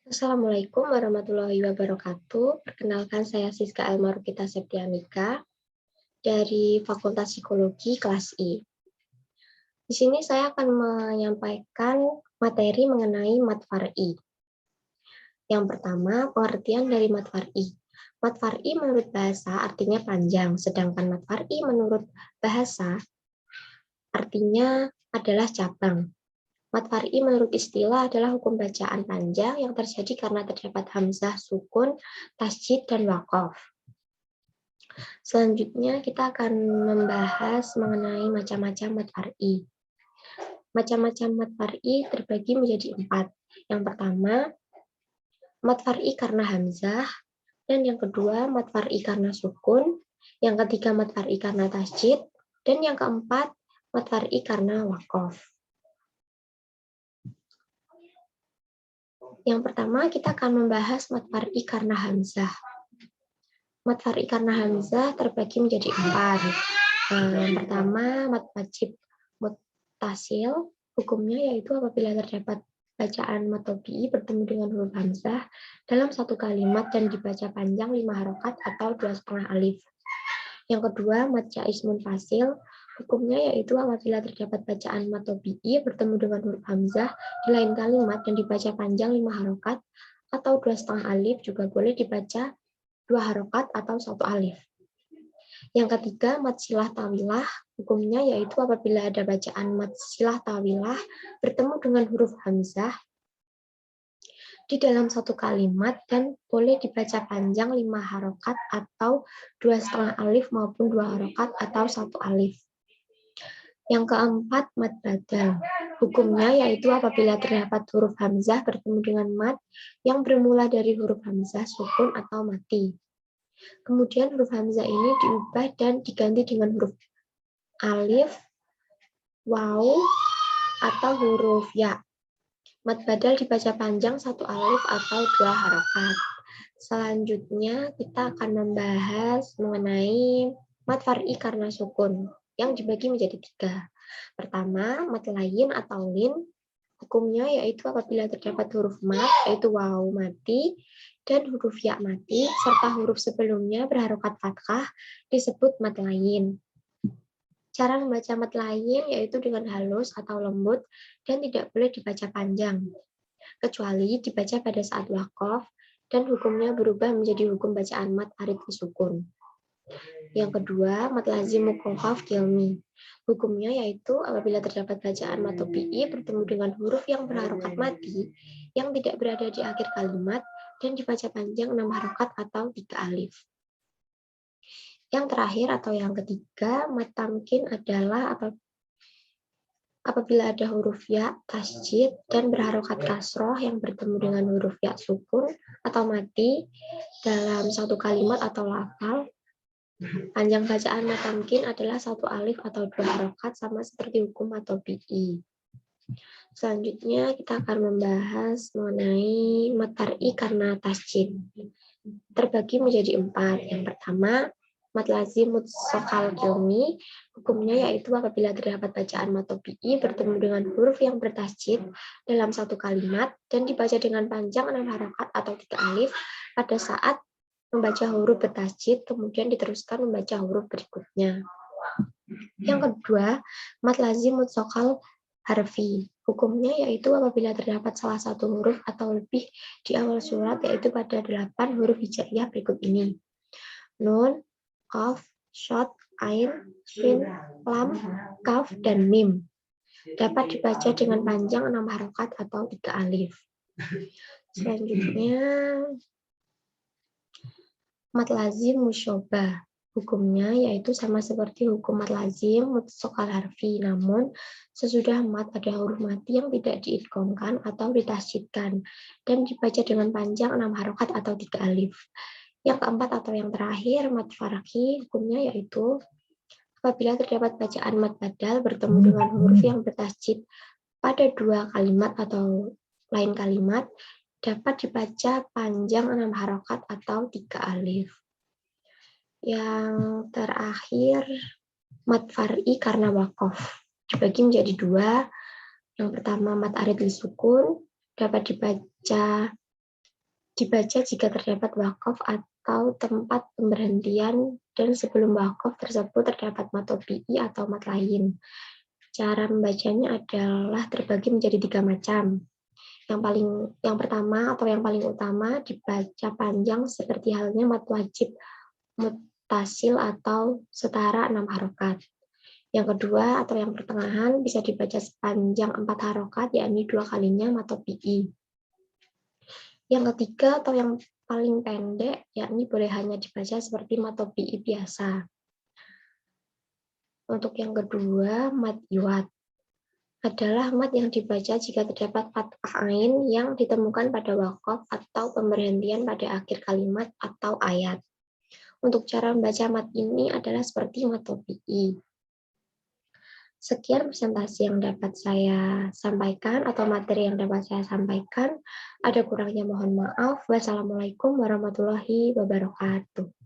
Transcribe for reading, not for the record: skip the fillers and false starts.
Assalamualaikum warahmatullahi wabarakatuh. Perkenalkan saya Siska Elmarukita Septianika dari Fakultas Psikologi kelas I. Di sini saya akan menyampaikan materi mengenai mat far'i. Yang pertama, pengertian dari mat far'i. Mat far'i menurut bahasa artinya panjang, sedangkan mat far'i menurut bahasa artinya adalah cabang. Mat far'i menurut istilah adalah hukum bacaan panjang yang terjadi karena terdapat hamzah, sukun, tasjid, dan waqaf. Selanjutnya kita akan membahas mengenai macam-macam mat far'i. Macam-macam mat far'i terbagi menjadi 4. Yang pertama, mat far'i karena hamzah, dan yang kedua, mat far'i karena sukun, yang ketiga, mat far'i karena tasjid, dan yang keempat, mat far'i karena waqaf. Yang pertama, kita akan membahas mat far'i karena hamzah. Mat far'i karena hamzah terbagi menjadi 4. Yang pertama, mat wajib muttasil. Hukumnya yaitu apabila terdapat bacaan mat tabi'i bertemu dengan huruf hamzah dalam satu kalimat dan dibaca panjang 5 harokat atau 2,5 alif. Yang kedua, mat jaiz munfasil. Hukumnya yaitu apabila terdapat bacaan mat tabi'i bertemu dengan huruf hamzah di lain kalimat dan dibaca panjang 5 harokat atau 2,5 alif, juga boleh dibaca 2 harokat atau 1 alif. Yang ketiga, mat silah tawilah. Hukumnya yaitu apabila ada bacaan mat silah tawilah bertemu dengan huruf hamzah di dalam satu kalimat dan boleh dibaca panjang 5 harokat atau 2,5 alif maupun 2 harokat atau 1 alif. Yang keempat, mat badal. Hukumnya yaitu apabila terdapat huruf hamzah bertemu dengan mat yang bermula dari huruf hamzah, sukun, atau mati. Kemudian huruf hamzah ini diubah dan diganti dengan huruf alif, waw, atau huruf ya. Mat badal dibaca panjang 1 alif atau 2 harokat. Selanjutnya kita akan membahas mengenai mat far'i karena sukun yang dibagi menjadi 3. Pertama, mat lain atau lin. Hukumnya yaitu apabila terdapat huruf mat, yaitu waw mati, dan huruf ya mati, serta huruf sebelumnya berharokat fathah, disebut mat lain. Cara membaca mat lain yaitu dengan halus atau lembut dan tidak boleh dibaca panjang, kecuali dibaca pada saat waqaf, dan hukumnya berubah menjadi hukum bacaan mat arid sukun. Yang kedua, mat lazim mukhafaf qilmi. Hukumnya yaitu apabila terdapat bacaan mat tabi'i bertemu dengan huruf yang berharokat mati yang tidak berada di akhir kalimat dan dibaca panjang 6 harokat atau 3 alif. Yang terakhir atau yang ketiga, mat tamkin adalah apabila ada huruf ya tasjid dan berharokat kasroh yang bertemu dengan huruf ya sukun atau mati dalam satu kalimat atau lafal. Panjang bacaan mat tamkin adalah 1 alif atau 2 harokat, sama seperti hukum mat tabi'i. Selanjutnya kita akan membahas mengenai mat far'i karena tasjid. Terbagi menjadi 4. Yang pertama, mat lazim mutsaqal qilmi. Hukumnya yaitu apabila terdapat bacaan mat tabi'i bertemu dengan huruf yang bertasjid dalam satu kalimat dan dibaca dengan panjang 6 harokat atau 3 alif pada saat membaca huruf bertasjid, kemudian diteruskan membaca huruf berikutnya. Yang kedua, mat lazim mutsaqal harfi. Hukumnya yaitu apabila terdapat salah satu huruf atau lebih di awal surat, yaitu pada 8 huruf hijaiyah berikut ini: nun, qaf, shad, ain, shin, lam, kaf, dan mim. Dapat dibaca dengan panjang 6 harokat atau 3 alif. Selanjutnya, mat lazim musyabah. Hukumnya yaitu sama seperti hukum mat lazim mutsaqal harfi, namun sesudah mat ada huruf mati yang tidak diidghamkan atau ditasydidkan dan dibaca dengan panjang 6 harokat atau 3 alif. Yang keempat atau yang terakhir, mat farqi. Hukumnya yaitu apabila terdapat bacaan mat badal bertemu dengan huruf yang bertasydid pada 2 kalimat atau lain kalimat, dapat dibaca panjang 6 harokat atau 3 alif. Yang terakhir, mat far'i karena waqaf. Dibagi menjadi 2. Yang pertama, mat arid li sukun, dapat dibaca Dibaca jika terdapat wakaf atau tempat pemberhentian dan sebelum wakaf tersebut terdapat mat tobi'i atau mat lain. Cara membacanya adalah terbagi menjadi 3 macam. Yang pertama atau yang paling utama dibaca panjang seperti halnya mat wajib muttasil atau setara 6 harokat. Yang kedua atau yang pertengahan bisa dibaca sepanjang 4 harokat, yakni 2 kalinya mat tobi'i. Yang ketiga atau yang paling pendek, yakni boleh hanya dibaca seperti mat tobi'i biasa. Untuk yang kedua, mat iwad adalah mat yang dibaca jika terdapat fathah ain yang ditemukan pada wakaf atau pemberhentian pada akhir kalimat atau ayat. Untuk cara membaca mat ini adalah seperti mat tobi'i. Sekian presentasi yang dapat saya sampaikan atau materi yang dapat saya sampaikan. Ada kurangnya mohon maaf. Wassalamualaikum warahmatullahi wabarakatuh.